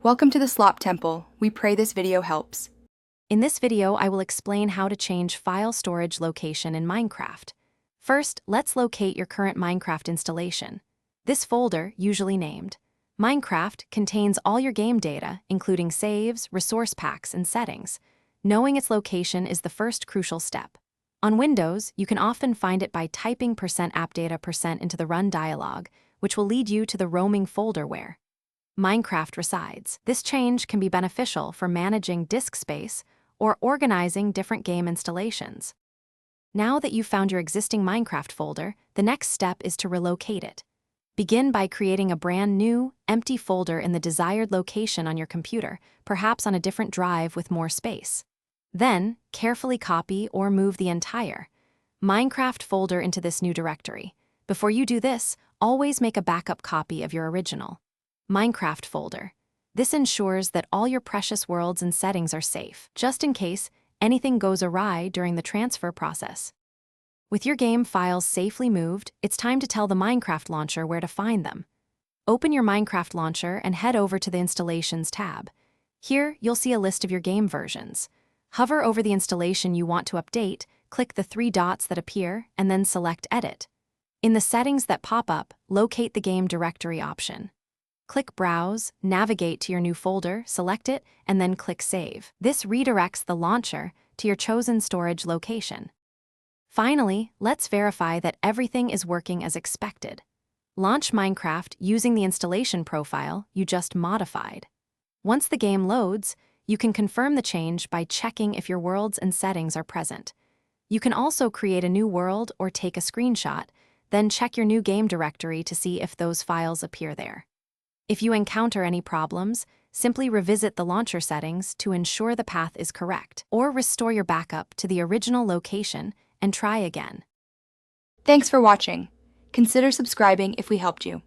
Welcome to the Slop Temple. We pray this video helps. In this video, I will explain how to change file storage location in Minecraft. First, let's locate your current Minecraft installation. This folder, usually named Minecraft, contains all your game data, including saves, resource packs, and settings. Knowing its location is the first crucial step. On Windows, you can often find it by typing %appdata% into the Run dialog, which will lead you to the roaming folder where Minecraft resides. This change can be beneficial for managing disk space or organizing different game installations. Now that you've found your existing Minecraft folder, the next step is to relocate it. Begin by creating a brand new, empty folder in the desired location on your computer, perhaps on a different drive with more space. Then, carefully copy or move the entire Minecraft folder into this new directory. Before you do this, always make a backup copy of your original Minecraft folder. This ensures that all your precious worlds and settings are safe, just in case anything goes awry during the transfer process. With your game files safely moved, it's time to tell the Minecraft launcher where to find them. Open your Minecraft launcher and head over to the Installations tab. Here, you'll see a list of your game versions. Hover over the installation you want to update, click the 3 dots that appear, and then select Edit. In the settings that pop up, locate the game directory option. Click Browse, navigate to your new folder, select it, and then click Save. This redirects the launcher to your chosen storage location. Finally, let's verify that everything is working as expected. Launch Minecraft using the installation profile you just modified. Once the game loads, you can confirm the change by checking if your worlds and settings are present. You can also create a new world or take a screenshot, then check your new game directory to see if those files appear there. If you encounter any problems, simply revisit the launcher settings to ensure the path is correct, or restore your backup to the original location and try again. Thanks for watching. Consider subscribing if we helped you.